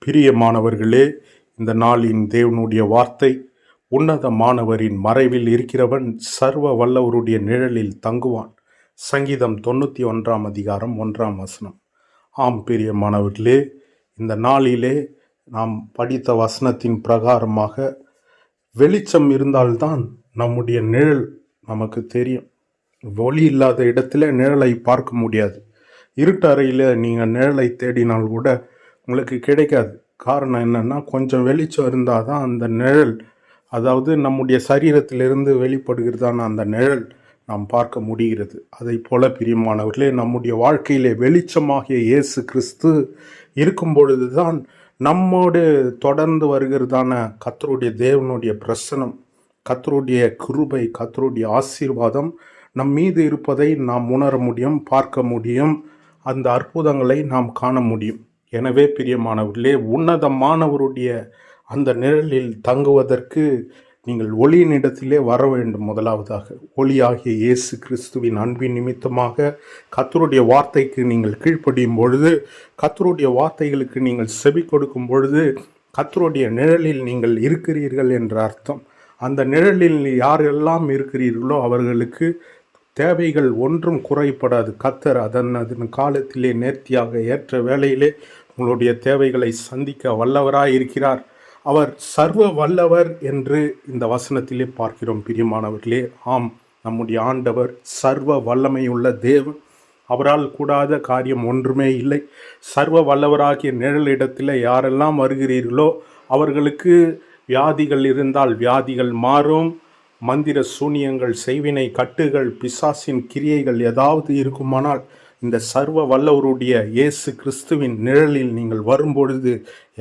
பிரியமானவர்களே, இந்த நாளின் தேவனுடைய வார்த்தை, உன்னதமானவரின் மறைவில் இருக்கிறவன் சர்வ வல்லவருடைய நிழலில் தங்குவான். சங்கீதம் 91 1. ஆம் பிரியமானவர்களே, இந்த நாளிலே நாம் படித்த வசனத்தின் பிரகாரமாக வெளிச்சம் இருந்தால்தான் நம்முடைய நிழல் நமக்கு தெரியும். ஒளி இல்லாத இடத்துல நிழலை பார்க்க முடியாது. இருட்டறையில் நீங்கள் நிழலை தேடினால் கூட உங்களுக்கு கிடைக்காது. காரணம் என்னென்னா, கொஞ்சம் வெளிச்சம் இருந்தால் தான் அந்த நிழல், அதாவது நம்முடைய சரீரத்திலிருந்து வெளிப்படுகிறதான அந்த நிழல் நாம் பார்க்க முடிகிறது. அதை போல பிரியமானவர்களே, நம்முடைய வாழ்க்கையிலே வெளிச்சமாகிய இயேசு கிறிஸ்து இருக்கும் பொழுது தான் நம்மோடு தொடர்ந்து வருகிறதான கர்த்தருடைய தேவனுடைய பிரசனம், கர்த்தருடைய கிருபை, கர்த்தருடைய ஆசீர்வாதம் நம் மீது இருப்பதை நாம் உணர முடியும், பார்க்க முடியும். அந்த அற்புதங்களை நாம் காண முடியும். எனவே பிரியமானவர்களே, உன்னதமானவருடைய அந்த நிழலில் தங்குவதற்கு நீங்கள் ஒளியின் இடத்திலே வர வேண்டும். முதலாவதாக ஒளியாகிய இயேசு கிறிஸ்துவின் அன்பின் நிமித்தமாக கர்த்தருடைய வார்த்தைக்கு நீங்கள் கீழ்ப்படியும் பொழுது, கர்த்தருடைய வார்த்தைகளுக்கு நீங்கள் செவி கொடுக்கும் பொழுது, கர்த்தருடைய நிழலில் நீங்கள் இருக்கிறீர்கள் என்ற அர்த்தம். அந்த நிழலில் யாரெல்லாம் இருக்கிறீர்களோ அவர்களுக்கு தேவைகள் ஒன்றும் குறைப்படாது. கர்த்தர் அதன் காலத்திலே நேர்த்தியாக ஏற்ற வேளையிலே உங்களுடைய தேவைகளை சந்திக்க வல்லவராய் இருக்கிறார். அவர் சர்வ வல்லவர் என்று இந்த வசனத்திலே பார்க்கிறோம். பிரியமானவர்களே, ஆம், நம்முடைய ஆண்டவர் சர்வ வல்லமையுள்ள தேவன். அவரால் கூடாத காரியம் ஒன்றுமே இல்லை. சர்வ வல்லவராகிய நிழலிடத்தில் யாரெல்லாம் வருகிறீர்களோ அவர்களுக்கு வியாதிகள் இருந்தால் வியாதிகள் மாறும். மந்திர சூனியங்கள், செய்வினை கட்டுகள், பிசாசின் கிரியைகள் ஏதாவது இருக்குமானால் இந்த சர்வ வல்லவருடைய இயேசு கிறிஸ்துவின் நிழலில் நீங்கள் வரும்பொழுது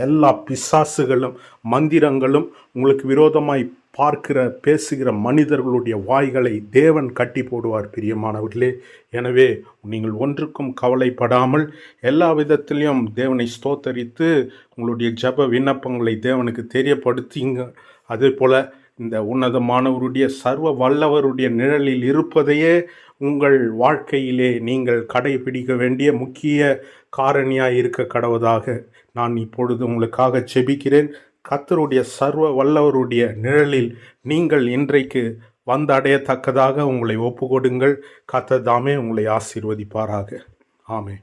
எல்லா பிசாசுகளும் மந்திரங்களும் உங்களுக்கு விரோதமாய் பேசுகிற மனிதர்களுடைய வாய்களை தேவன் கட்டி போடுவார். பிரியமானவர்களே, எனவே நீங்கள் ஒன்றுக்கும் கவலைப்படாமல் எல்லா விதத்திலையும் தேவனை ஸ்தோத்தரித்து உங்களுடைய ஜெப விண்ணப்பங்களை தேவனுக்கு தெரியப்படுத்திங்க. அதே போல் இந்த உன்னதமானவருடைய சர்வ வல்லவருடைய நிழலில் இருப்பதையே உங்கள் வாழ்க்கையிலே நீங்கள் கடைபிடிக்க வேண்டிய முக்கிய காரணியாக இருக்க கடவுதாக நான் இப்பொழுது உங்களுக்காக செபிக்கிறேன். கர்த்தருடைய சர்வ வல்லவருடைய நிழலில் நீங்கள் இன்றைக்கு வந்தடையத்தக்கதாக உங்களை ஒப்புக்கொடுங்கள். கர்த்தர் தாமே உங்களை ஆசீர்வதிப்பாராக. ஆமென்.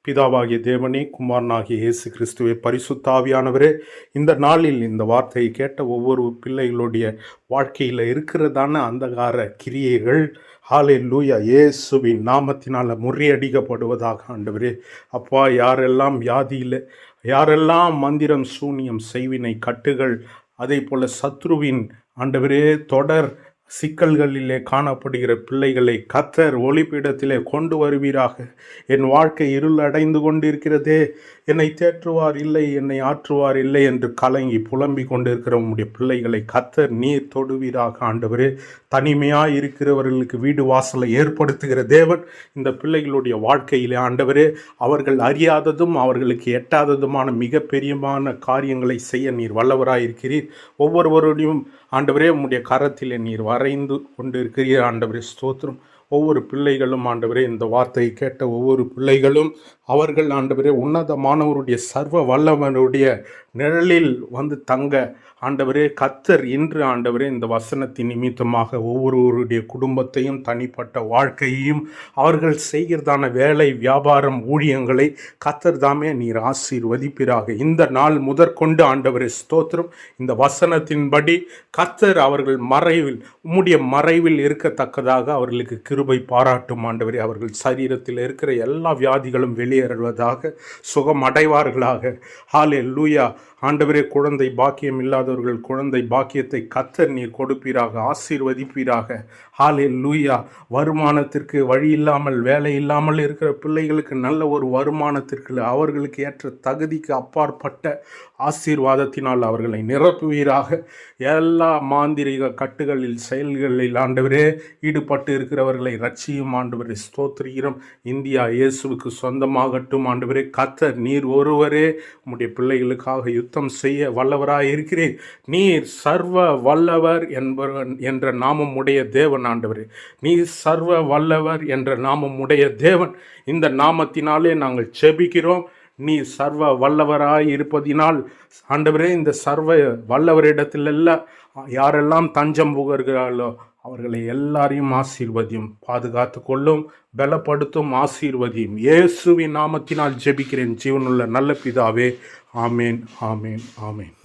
பிதாவாகிய தேவனே, குமாரனாகிய இயேசு கிறிஸ்துவே, பரிசுத்த ஆவியானவரே, இந்த நாளில் இந்த வார்த்தையை கேட்ட ஒவ்வொரு பிள்ளைகளுடைய வாழ்க்கையில் இருக்கிறதான அந்தகார கிரியைகள் ஹல்லேலூயா இயேசுவின் நாமத்தினால் முறியடிக்கப்படுவதாக ஆண்டவரே. அப்பா, யாரெல்லாம் வியாதியில், யாரெல்லாம் மந்திரம், சூனியம், செய்வினை கட்டுகள், அதே போல் சத்ருவின் ஆண்டவரே தொடர் சிக்கல்களிலே காணப்படுகிற பிள்ளைகளை கர்த்தர் ஒளிப்பீடத்திலே கொண்டு வருவீராக. என் வாழ்க்கை இருள் அடைந்து கொண்டிருக்கிறதே, என்னை தேற்றுவார் இல்லை, என்னை ஆற்றுவார் இல்லை என்று கலங்கி புலம்பிக் கொண்டிருக்கிற உம்முடைய பிள்ளைகளை கர்த்தர் நீர் தொடுவீராக. ஆண்டவரே, தனிமையாக இருக்கிறவர்களுக்கு வீடு வாசலை ஏற்படுத்துகிற தேவன் இந்த பிள்ளைகளுடைய வாழ்க்கையிலே ஆண்டவரே, அவர்கள் அறியாததும் அவர்களுக்கு எட்டாததுமான மிகப்பெரியமான காரியங்களை செய்ய நீர் வல்லவராயிருக்கிறீர். ஒவ்வொருவருடையும் ஆண்டவரே உம்முடைய கரத்திலே நீர் வரைந்து கொண்டு இருக்கிறீர். ஆண்டவரே ஸ்தோத்திரம். ஒவ்வொரு பிள்ளைகளும் ஆண்டவரே, இந்த வார்த்தையை கேட்ட ஒவ்வொரு பிள்ளைகளும் அவர்கள் ஆண்டவரே உன்னதமானவருடைய சர்வ வல்லவருடைய நிழலில் வந்து தங்க ஆண்டவரே கர்த்தர் இன்று ஆண்டவரே இந்த வசனத்தின் நிமித்தமாக ஒவ்வொருவருடைய குடும்பத்தையும் தனிப்பட்ட வாழ்க்கையையும் அவர்கள் செய்கிறதான வேலை, வியாபாரம், ஊழியங்களை கர்த்தர் தாமே நீர் ஆசீர்வதிப்பீராக. இந்த நாள் முதற்கொண்டு ஆண்டவரே ஸ்தோத்திரம், இந்த வசனத்தின்படி கர்த்தர் அவர்கள் மறைவில், உம்முடைய மறைவில் இருக்கத்தக்கதாக அவர்களுக்கு கிருபை பாராட்டும். ஆண்டவரே, அவர்கள் சரீரத்தில் இருக்கிற எல்லா வியாதிகளும் வெளியேறுவதாக, சுகம் அடைவார்களாக. ஹல்லேலூயா. ஆண்டவரே, குழந்தை பாக்கியம் இல்லாதவர்கள் குழந்தை பாக்கியத்தை கர்த்தர் நீர் கொடுப்பீராக, ஆசீர்வதிப்பீராக. ஹல்லேலூயா. வருமானத்திற்கு வழி இல்லாமல், வேலை இல்லாமல் இருக்கிற பிள்ளைகளுக்கு நல்ல ஒரு வருமானத்திற்கு, அவர்களுக்கு ஏற்ற தகுதிக்கு அப்பாற்பட்ட ஆசீர்வாதத்தினால் அவர்களை நிரப்புவீராக. எல்லா மாந்திரிக கட்டுகளில், செயல்களில் ஆண்டவரே ஈடுபட்டு இருக்கிறவர்களை ரட்சியும். ஆண்டவரே ஸ்தோத்திரிக்கிறோம். இந்தியா இயேசுவுக்கு சொந்தமாகட்டும். ஆண்டவரே கர்த்தர் நீர் ஒருவரே உம்முடைய பிள்ளைகளுக்காக யுத்தம் செய்ய வல்லவராய் இருக்கிறீர். நீர் சர்வ வல்லவர் என்ற நாமம் உடைய தேவன். ஆண்டவரே, நீர் சர்வ வல்லவர் என்ற நாமம் உடைய தேவன். இந்த நாமத்தினாலே நாங்கள் செபிக்கிறோம். நீ சர்வ வல்லவராய் இருப்பதினால் ஆண்டவரே, இந்த சர்வ வல்லவரிடத்திலெல்லாம் யாரெல்லாம் தஞ்சம் புகழ்கிறார்களோ அவர்களை எல்லாரையும் ஆசீர்வதியும், பாதுகாத்து கொள்ளும், பலப்படுத்தும், ஆசீர்வதியும். இயேசுவின் நாமத்தினால் ஜெபிக்கிறேன் ஜீவனுள்ள நல்ல பிதாவே. ஆமேன், ஆமேன், ஆமேன்.